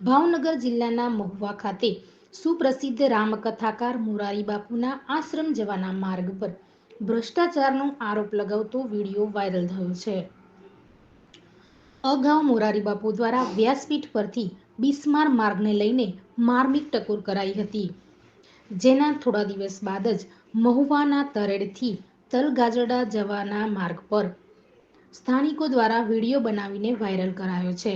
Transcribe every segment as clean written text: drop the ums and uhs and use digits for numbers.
ભાવનગર જિલ્લાના મહુવા ખાતે સુપ્રસિદ્ધ રામકથાકાર મોરારી બાપુના આશ્રમ જવાના માર્ગ પર ભ્રષ્ટાચારનો આરોપ લગાવતો વિડીયો વાયરલ થયો છે। અગાઉ મોરારી બાપુ દ્વારા વ્યાસપીઠ પરથી બિસ્માર માર્ગને લઈને માર્મિક ટકોર કરાઈ હતી, જેના થોડા દિવસ બાદ જ મહુવાના તરેડથી તલગાજરડા જવાના માર્ગ પર સ્થાનિકો દ્વારા વિડીયો બનાવીને વાયરલ કરાયો છે।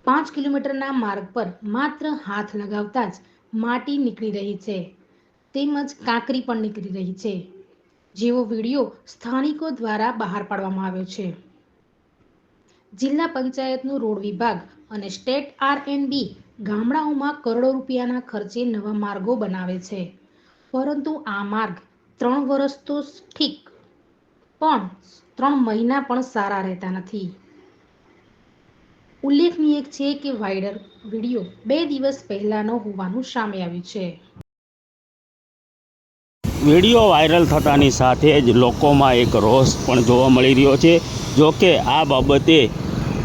5 કિલોમીટરના માર્ગ પર માત્ર હાથ લગાવતા જ માટી નીકળી રહી છે તેમજ કાંકરી પણ નીકળી રહી છે, જેવો વિડીયો સ્થાનિકો દ્વારા બહાર પાડવામાં આવ્યો છે। જિલ્લા પંચાયતનું રોડ વિભાગ અને સ્ટેટ R&B ગામડાઓમાં કરોડો રૂપિયાના ખર્ચે નવા માર્ગો બનાવે છે, પરંતુ આ માર્ગ 3 વર્ષ તો ઠીક, પણ 3 મહિના પણ સારા રહેતા નથી। ઉલ્લેખનીય છે કે વાયરલ વિડીયો 2 દિવસ પહેલાનો હોવાનું સામે આવ્યું છે। વિડીયો વાયરલ થતાની સાથે જ લોકોમાં એક રોષ પણ જોવા મળી રહ્યો છે। જો કે આ બાબતે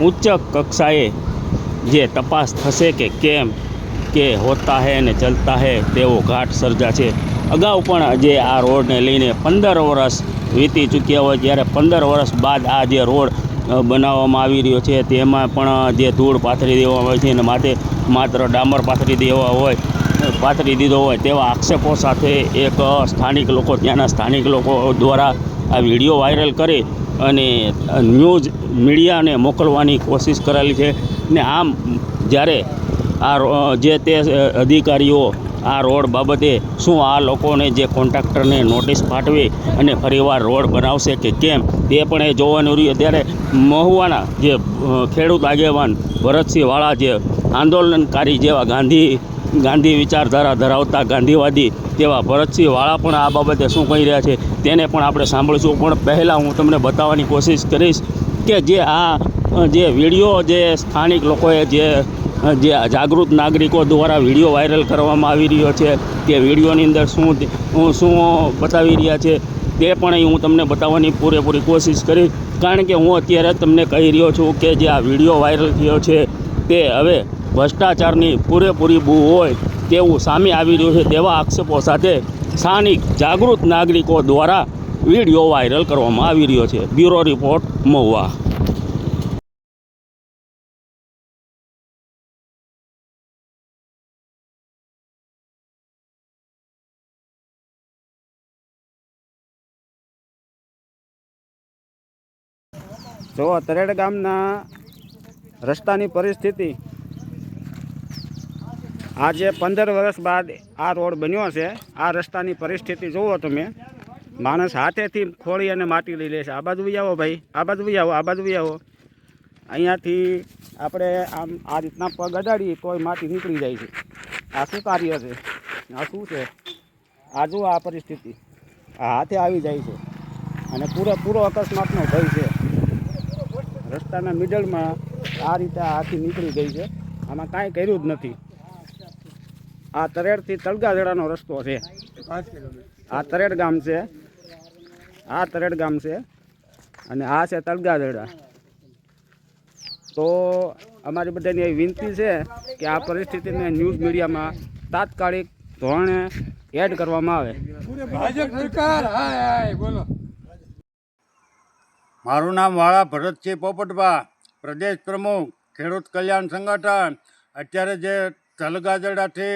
ઉચ્ચ કક્ષાએ જે તપાસ થશે કે કેમ કે હોતા હે ને ચલતા હે તેવો ઘાટ સર્જાશે। અગાઉ પણ જે આ રોડને લઈને 15 વર્ષ વીતી ચૂક્યા હોય, ત્યારે 15 વર્ષ બાદ આ જે રોડ બનાવવામાં આવી રહ્યો છે તેમાં પણ જે ધૂળ પાથરી દેવામાં આવે છે અને માત્ર ડામર પાથરી દીધો હોય તેવા આક્ષેપો સાથે એક ત્યાંના સ્થાનિક લોકો દ્વારા આ વિડીયો વાયરલ કરી અને ન્યૂઝ મીડિયાને મોકલવાની કોશિશ કરેલી છે। ને આમ જ્યારે જે તે અધિકારીઓ આ રોડ બાબતે શું આ લોકોને જે કોન્ટ્રાક્ટરને નોટિસ પાઠવી અને ફરીવાર રોડ બનાવશે કે કેમ તે પણ એ જોવાનું રહ્યું। ત્યારે મહુવાના જે ખેડૂત આગેવાન ભરતસિંહ વાળા, જે આંદોલનકારી જેવા ગાંધી વિચારધારા ધરાવતા ગાંધીવાદી તેવા ભરતસિંહ વાળા પણ આ બાબતે શું કહી રહ્યા છે તેને પણ આપણે સાંભળીશું। પણ પહેલાં હું તમને બતાવવાની કોશિશ કરીશ કે જે વિડીયો જે સ્થાનિક લોકોએ જે જાગૃત નાગરિકો દ્વારા વિડીયો વાયરલ કરવામાં આવી રહ્યો છે તે વિડીયોની અંદર શું બતાવી રહ્યા છે તે પણ અહીં હું તમને બતાવવાની પૂરેપૂરી કોશિશ કરીશ। કારણ કે હું અત્યારે તમને કહી રહ્યો છું કે જે આ વિડીયો વાયરલ થયો છે તે હવે ભ્રષ્ટાચારની પૂરેપૂરી બૂ હોય તેવું સામે આવી રહ્યું છે, તેવા આક્ષેપો સાથે સ્થાનિક જાગૃત નાગરિકો દ્વારા વિડીયો વાયરલ કરવામાં આવી રહ્યો છે। Bureau report, Mahuva. જો તરેડ ગામના રસ્તાની પરિસ્થિતિ આજે 15 વર્ષ બાદ આ રોડ બન્યો છે। આ રસ્તાની પરિસ્થિતિ જુઓ તમે, માણસ હાથેથી ખોળી અને માટી લઈ લે છે। આ બાજુ આવો ભાઈ, આ બાજુ આવો। અહીંયાથી આપણે આમ આ રીતના પગ અડાડીએ તોય માટી નીકળી જાય છે। આ શું કાર્ય છે? આ શું છે? આ જુઓ આ પરિસ્થિતિ, આ હાથે આવી જાય છે અને પૂરો અકસ્માતનો ભય છે। રસ્તાના મિડલમાં આ રીતે હાથી નીકળી ગઈ છે, આમાં કાંઈ કર્યું જ નથી। આ તરેડથી તલગાજડાનો રસ્તો છે, આ તરેડ ગામ છે અને આ છે તલગાજડા। તો અમારી બધાની એવી વિનંતી છે કે આ પરિસ્થિતિને ન્યૂઝ મીડિયામાં તાત્કાલિક ધોરણે એડ કરવામાં આવે। મારું નામ વાળા ભરતસિંહ પોપટભા, પ્રદેશ પ્રમુખ, ખેડૂત કલ્યાણ સંગઠન। અત્યારે જે તલગાજડાથી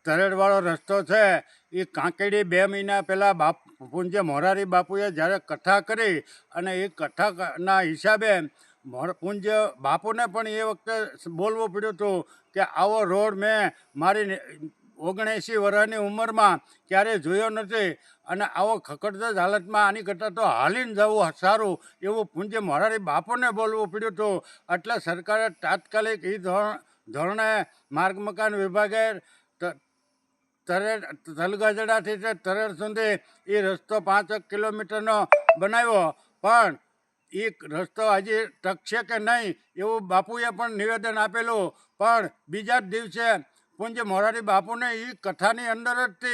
તરેડવાળો રસ્તો છે એ કાંકડી 2 મહિના પહેલાં પૂજ્ય મોરારી બાપુએ જ્યારે કથા કરી અને એ કથાના હિસાબે પૂજ્ય બાપુને પણ એ વખતે બોલવું પડ્યું હતું કે આવો રોડ મેં મારી 79 વર્ષની ઉંમરમાં ક્યારેય જોયો નથી અને આવો ખખડધજ હાલતમાં આની કરતાં તો હાલીને જવું સારું એવું પૂજ્ય મોરારી બાપુને બોલવું પડ્યું હતું। એટલે સરકારે તાત્કાલિક એ ધોરણે માર્ગ મકાન વિભાગે તલગાજડાથી તરેડ સુધી એ રસ્તો 5 કિલોમીટરનો બનાવ્યો, પણ એ રસ્તો હજી ટકશે કે નહીં એવું બાપુએ પણ નિવેદન આપેલું। પણ બીજા જ દિવસે પૂજ્ય મોરારી બાપુને એ કથાની અંદર જ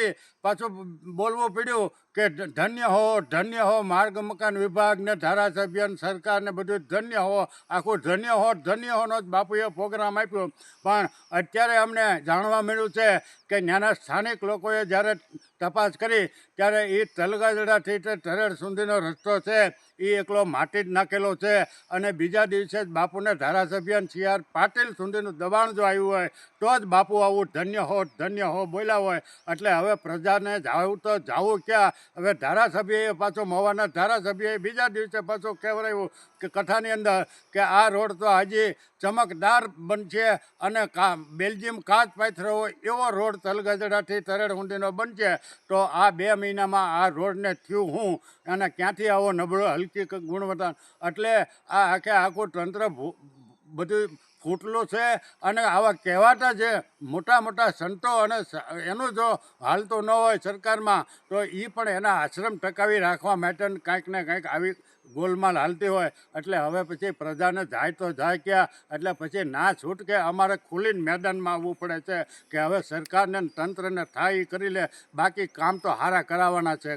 પાછું બોલવું પડ્યું કે ધન્ય હો માર્ગ મકાન વિભાગ ને ધારાસભ્ય ને સરકાર ને બધું ધન્ય હો, આખું ધન્ય હોનો જ બાપુએ પ્રોગ્રામ આપ્યો. પણ અત્યારે અમને જાણવા મળ્યું છે કે ત્યાંના સ્થાનિક લોકોએ જ્યારે તપાસ કરી ત્યારે એ તલગાજડાથી તરેડ સુધીનો રસ્તો છે એ એકલો માટી જ નાખેલો છે. અને બીજા દિવસે જ બાપુને ધારાસભ્ય CR પાટીલ સુધીનું દબાણ જો આવ્યું હોય તો જ બાપુ આવું ધન્ય હો બોલ્યા હોય. એટલે હવે પ્રજાને જાવું તો જાવું ક્યાં? હવે ધારાસભ્યએ પાછો મવાના ધારાસભ્યએ બીજા દિવસે પાછું કહેવરાયું કે કથાની અંદર કે આ રોડ તો હજી ચમકદાર બનશે અને બેલ્જિયમ કાચ પાથરો હોય એવો રોડ તલગાજડાથી તરેડ સુધીનો બનશે. તો આ 2 મહિનામાં આ રોડને થયું હું અને ક્યાંથી આવો નબળો હલકી ગુણવત્તા? એટલે આ આખું તંત્ર બધું ફૂટલું છે. અને આવા કહેવાતા જે મોટા સંતો અને એનું જો હાલતું ન હોય સરકારમાં તો એ પણ એના આશ્રમ ટકાવી રાખવા માટે કાંઈક ને કાંઈક આવી ગોલમાલ હાલતી હોય. એટલે હવે પછી પ્રજાને જાય તો જાય ક્યાં? એટલે પછી ના છૂટ કે અમારે ખુલીને મેદાનમાં આવવું પડે છે કે હવે સરકારને તંત્રને થાય એ કરી લે, બાકી કામ તો હારા કરાવવાના છે.